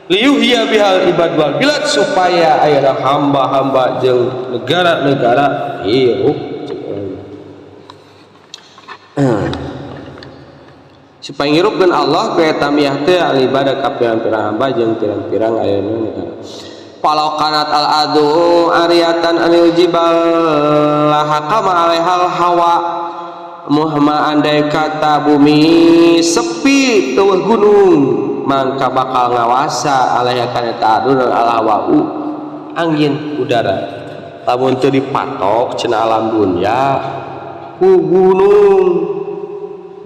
liyuhya bihal ibad wal bilad supaya aya hamba-hamba jeung negara-negara hirup supaya ngirupkeun Allah ku eta miyah teh ibadah ka pirang-pirang hamba jeung pirang-pirang ayeuna negara. Walau kanat al adu ariatan anil jibal lahakama alaihal hawa muhammad andai kata bumi sepi teueuh gunung mangka bakal ngawasa alaiha kana eta adu al hawau angin udara lamun teu dipatok cenah alam dunya ku gunung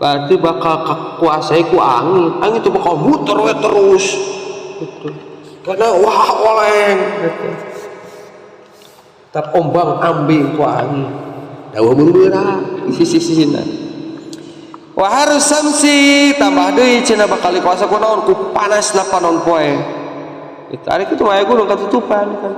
berarti bakal kakuasai ku angin itu bakal muter we terus karena wah oleng tak ombang ambing ku angin dawa beungeura sisi-sisina wa harus samsi tambah deui cenah bakal dikuasa ku naon ku panasna panon poe itu ari kitu aya gunung katutupan kan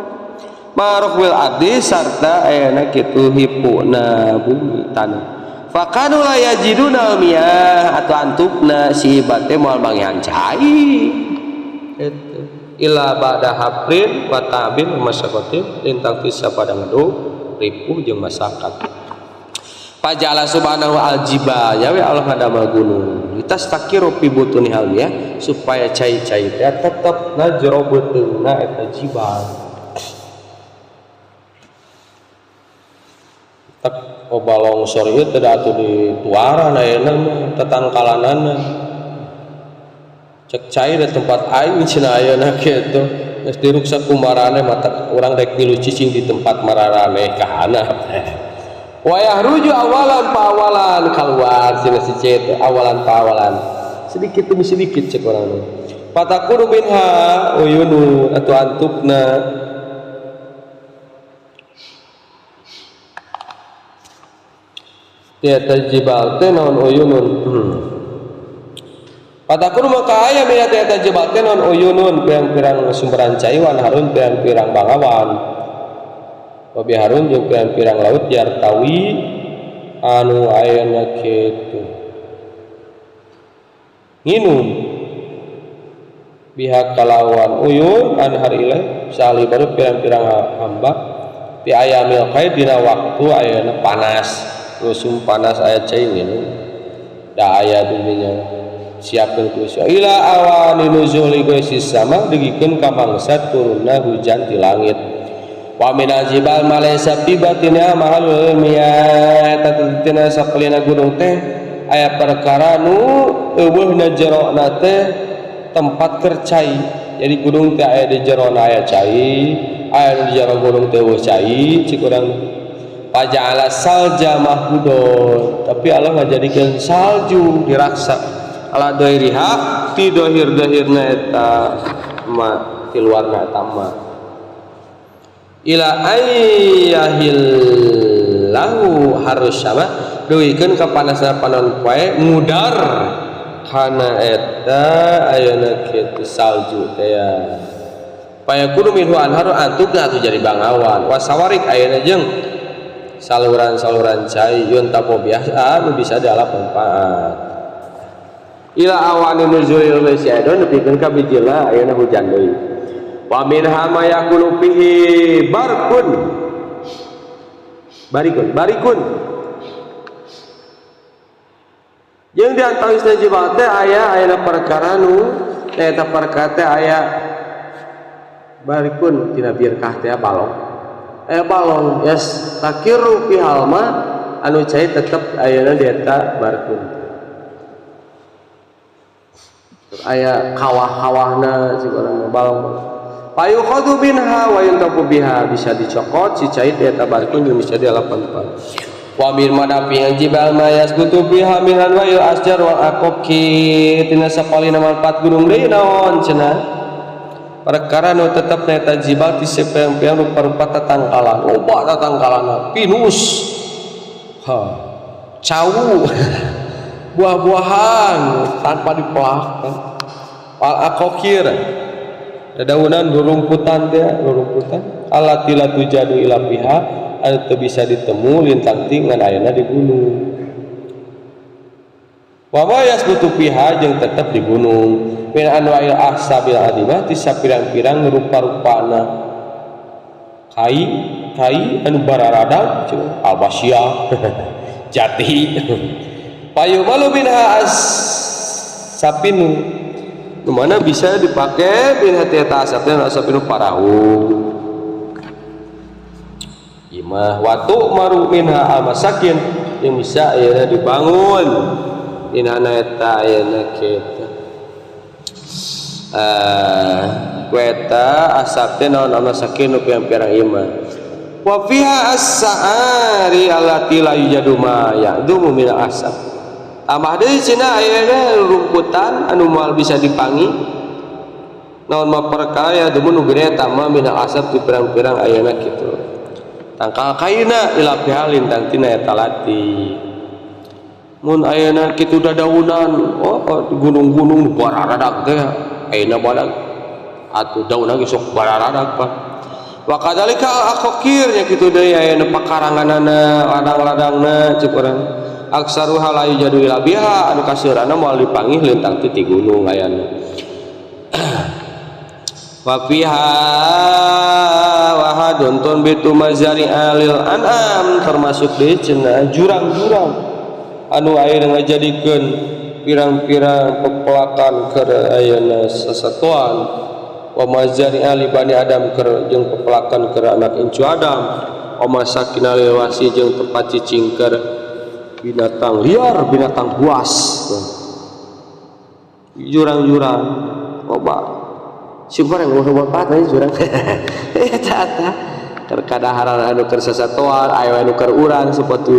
marahwil adi sarta ayana kitu hipuna bumi tanah fakanu la yajiduna miyah atau antupna si bate moal bangyan cai itu ila ba'da hafrin wa ta'bin masyaqatin lintang tisa pada ngeduk ripuh jeung masakat pajala subhanahu al-jibal yawe Allah ngadamel gunung litastakiru fi butuni halnya supaya cai-cai teh tetep na jero beuteungna eta jibal tak obalong sore ieu teh atuh dituaran ayeuna mah tetangkalanana cek cai di tempat aing cenah ayeuna kitu geus diruksa kumarane mata urang rek tilu cicing di tempat mararane ka hanap wa yahruju awalan pa awalan keluar cenah si cet awalan pa awalan sedikit demi sedikit cek urang patakuru minha uyunu atu antupna tiata jibal teh naon uyunun patakun maka aya mina tiata jibal teh naon uyunun pirang-pirang sumberan caiwan harun pirang-pirang bangawan wabi harun jeung pirang-pirang laut yartawi anu ayana kitu nginum biha kalawan uyun an harileh sali baru pirang-pirang hamba ti ayamil qaid dina waktu ayana panas rusum panas aya cai nginum da aya dunya siapkeun ku ila awani nuzuli ghaisis sama digikeun ka mangsa turunna hujan ti langit wa minal jibal malaysa fi batinha mahalul miyah tatina sakelina gunung teh aya perkara nu eueuhna jerona teh tempat kercai. Jadi gunung teh aya di jero aya cai, aya di jero gunung teh cai cik urang. Faja'ala salja mahmudon, tapi Allah ngajadikeun salju diraksa ala doiriha ti dohir-dohirna eta ma ti luarna eta ma ila ayyahil lahu harus sama duikeun ka panasna panon poe mudar kana eta ayeuna kitu salju teh ya paya kudu minhu anharu antugna atuh jadi bangawan wasawarik ayeuna jeung saluran-saluran cai yun tapo biasa nu bisa dialap manfaat ila awani nuzulil masyadon nepikeun ka bijilna ayeuna hujan deui wa minha ma yakunu fihi barikun jeung di antawisna jibal teh aya ayeuna perkara nu eta perkara teh aya barikun tina birkah teh balong yes takiru fi halma anu cai tetep ayeuna di eta barkun aya kawah-kawahna sigana balong payu khadu minha wa yantafu biha bisa dicokot si cai di eta barkun jeung bisa dialapan wa min manafi jibal ma yasbutu biha min anwa'il asjar wal aqaqi tina sapalina manfaat gunung deui naon cenah perkara nu tetep eta jibal ti sepeang-peang rupa-rupa tatangkalan loba tatangkalanna pinus cawu buah-buahan tanpa dipelahkan wal aqaqir dedaunan rurumputan teh rurumputan allati la tujadu ila biha anu teu bisa ditemu lintang tingan ayeuna di gunung wa ma yasbutu biha jeung tetep di gunung min anwa'il ahsabil adimah ti sapirang-pirang rupa-rupana kai anu bararadag albasia jati payu malu minha sapinu nu mana bisa dipake bin hati eta asapna asapinu parahu imah watu maru minha amasakin yang bisa ayeuna dibangun inana eta ayeuna kitu kueta asap teh naon amasakin nu pirang-pirang imah wa fiha as-sa'ari allati la yujadu ma ya'dumu min asap tambah deui cenah ayeuna rumputan anu moal bisa dipangi naon mah perkara ya dumun nu gede eta mah min asap ti pirang-pirang ayeuna kitu tangkal kaina ila pihalin tang tina eta lati mun ayeuna kitu dadaunan gunung-gunung bararadag teh ayeuna badag atuh daunna ge sok bararadag pak wa kadzalika al-aqaqir nya kitu deui ayeuna pakaranganana ladang-ladangna ceuk urang aksaru halayu jadu ila biha anu kaseuranna moal dipangih lintang ti gunung ayeuna wa fiha wa hadun tunbitu mazari'a lil an'am termasuk deui cenah jurang-jurang anu ayeuna ngajadikeun pirang-pirang pepelakan keur ayeuna sasatuan wa mazari'a li bani adam keur jeung pepelakan keur anak incu Adam wa masakin lil wasi jeung tempat cicing keur binatang liar binatang buas jurang-jurang loba syukur yang ngomong patah jurang eta terkadaharan anu keur sasatuan aya anu keur urang seperti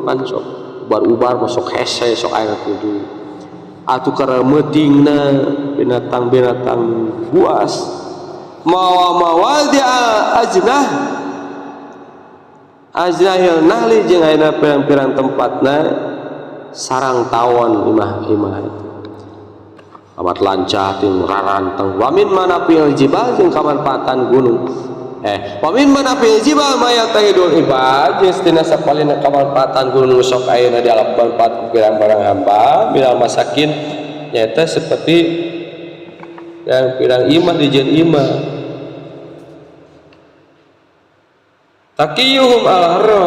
pan sok ubar-ubar masuk hese sok aya kudu atuh keur meutingna binatang-binatang buas mawadi ajnah ajnahil nahli jeung ayeuna pirang-pirang tempatna sarang tawon imah-imah itu amat lancah ting raranteng wa min manapil jibal jeung kamanfaatan gunung wa min manapil jibal maya tahidul ibad jeung tina sapalina kamanfaatan gunung sok ayeuna dialap manfaat pirang-pirang hamba minal masakin nyaeta seperti yang pirang imah dijieun imah takiyuhum al-harra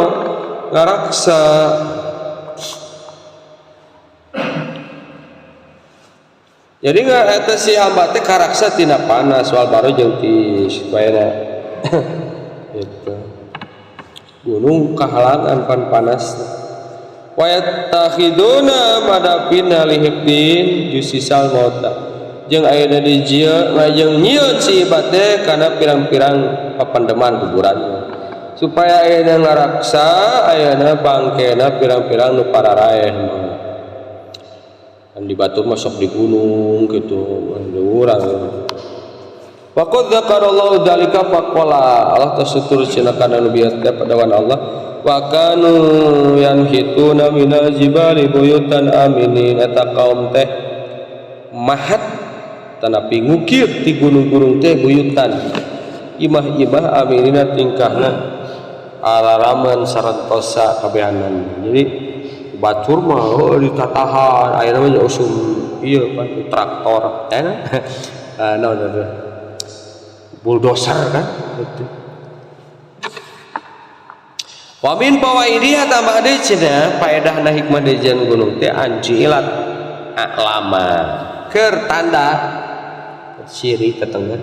ngaraksa jadi nggak eta si hamba teh karaksa tina panas wal baru jeung ti supayana itu gunung kahalangan pan panas wa yattakhiduna madafina lihibdin jusisal mauta jeung ayeuna di jieu ngajeng nyieun si ibad teh kana pirang-pirang papandeman kuburan supaya ayeuna ngaraksa ayeuna bangkena pirang-pirang nu pararaeh kan di batur masuk di gunung gitu urang waqad dzakarallahu dzalika faqala Allah tasutur cenah kana nu biasa padawan Allah wa kanu yanhituna minal jibali buyutan aminin eta kaum teh mahat tanapi ngukir ti gunung-gunung teh buyutan imah-imah aminina tingkahna alaraman sarantosa kabehanan jadi batur mah ditatahan ayeuna mah usum ieu pan traktor naon bulldozer kan gitu. Wa min fawaidiha tambah deui cenah faedahna hikmah deui gunung teh anjilat aklama keur tanda siri tetengah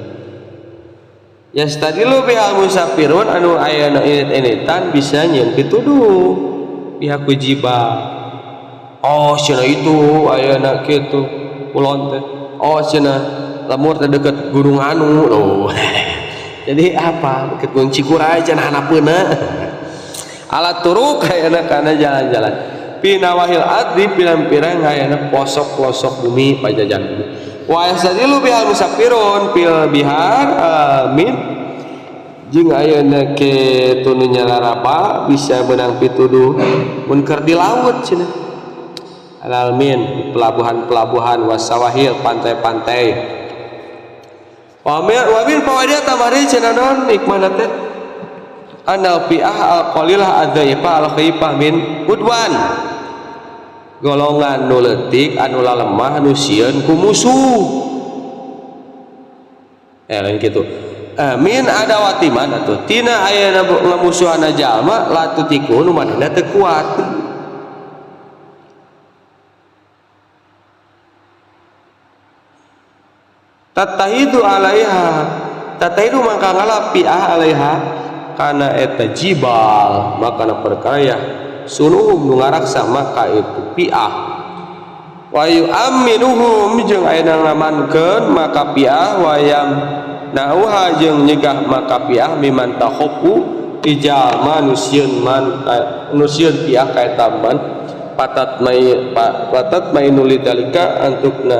yastadilu bihal musafirun anu ayana ini-initan bisa nyieun pituduh pihak kujiba oh cenah itu ayana kitu kulon teh oh cenah lamun teh deket gunung anu oh jadi apa deket gunung Cikuray cenah hanapeuna alat turuk ayana kana jalan-jalan pinawahil adri pirang-pirang ayana posok-posok bumi pajajan bumi wa yasadilu bihal musafirun fil bihar amin jeung ayeuna ke tununya larapa bisa benang pituduh mun keur di laut cenah alalmin pelabuhan-pelabuhan wasawahil pantai-pantai wa min fawaidih tamari cenah non hikmahna teh anal fi'ah al-qalilah adzaifa al-khaifah min udwan golongan nu leutik anu lemah nu sieun ku musuh lain kitu min adawati man atuh tina ayeuna ngamusuhana jalma la tutiku nu manehna teu kuat tatahidu alaiha tatahidu mangka ngalapiah alaiha kana eta jibal makana perkara sunuhum nu ngaraksa maka itu piah wa yu'minuhum jeung ayeuna ngamankeun maka piah wayam nauha jeung nyegah maka piah miman takhofu ijal manusieun piah ka eta man patat mai nulidalika antukna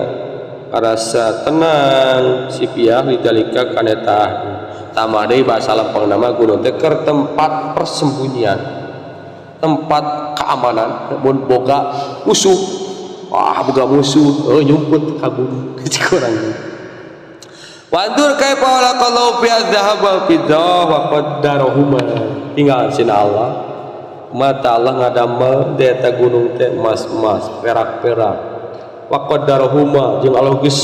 karasa tenang si piah lidalika kana eta tambah deui basa lempeng nama gunung teh keur tempat persembunyian tempat keamanan mun boga musuh boga musuh nyumput ka gunung cikurang wandur kaifa walaqallahu fi adzhab wal fiddah wa qaddarahuma tinggal cenah Allah mata Allah ngadamel di eta gunung teh emas-emas perak-perak wa qaddarahuma jeung Allah geus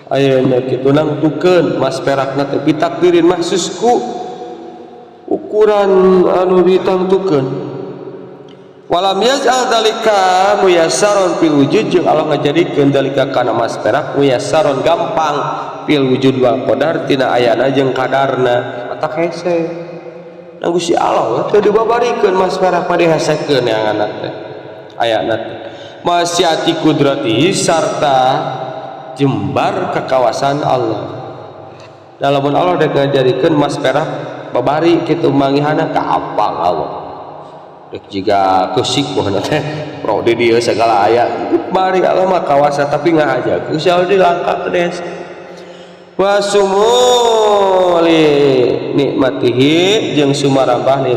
ayeuna kitu nangtukeun mas perakna teh bitakdirin mahsusku ukuran anu ditangtukeun walam yaj'al dalika muyassaron fil wujud jeung Allah ngajadikeun dalika kana mas perak muyassaron gampang fil wujud wa qadar tina ayana jeung kadarna eta hese nang Gusti Allah teu dibabarikeun mas perak mah dihasekeun yanganna teh ayana teh masyati kudratihi sarta jembar kekawasan Allah dalam Allah dek ngajadikeun mas perak babari kitu mangihana ka apang Allah dek jiga keusik pohona teh pro di dieu segala aya bari Allah mah kawasa tapi ngahaja Gusti Allah dilangka kedes wa sumuli nikmatihi jeung sumarambah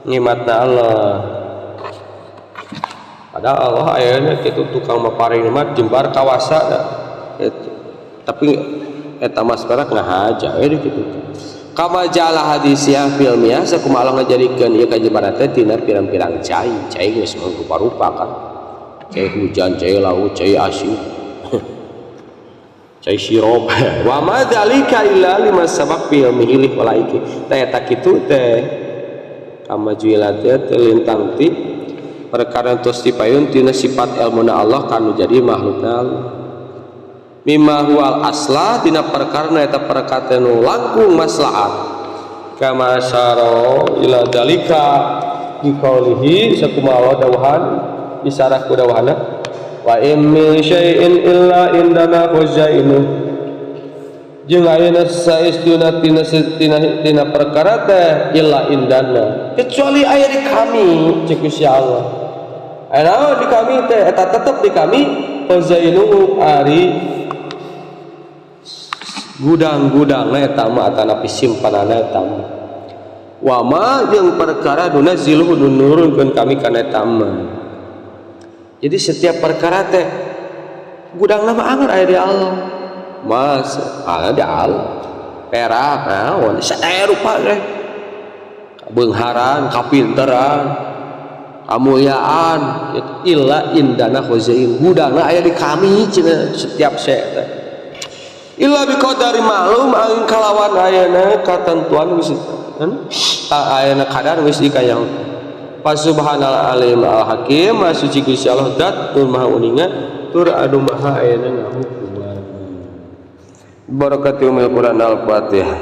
nikmatna Allah padahal Allah ayeuna kitu tukang maparing nikmat jembar kawasa itu tapi eta mas perak ngahaja di kitu kama jala hadisnya filmnya sakumaha Allah ngajadikeun ieu kajembaran teh tina pirang-pirang cai geus rupa-rupa kan cai hujan cai laut cai asin cai sirup wa ma dzalika illa lima sabab filmihi walaiki teh eta kitu teh kama juilat teh lintang ti perkara tos dipayun tina sifat ilmuna Allah kanu jadi makhlukna Allah mimma huwal asla tina perkara eta perkara nu langkung maslahat kama syara ila dalika di qaulihi sakumaha dawuhan isarah ku dawuhana wa in min syai'in illa indana khazainu jeung ayeuna saestuna tina perkara teh illa indana kecuali aya di kami cek Gusti Allah. Aya di kami teh eta tetep di kami khazainu ari gudang-gudangna eta mah atanapi simpanana eta mah. Wa ma jeung perkara dunazzilu nurunkeun kami kana eta mah. Jadi setiap perkara teh gudangna mah anggar aya di Allah. Mas aya di Allah. Perak naon sae rupa teh. Beungharan, kapinteran, kamuliaan illa indana khazain. Gudangna aya di kami cenah setiap sae teh. Illa biqadari ma'lum angin kalawan ayana katentuan geus ayana kadar geus dikayang. Subhanal alim al hakim suci Gusti Allah dat tur maha uninga tur adu maha ayana ngahukuman. Barakatul Quran al Fatihah.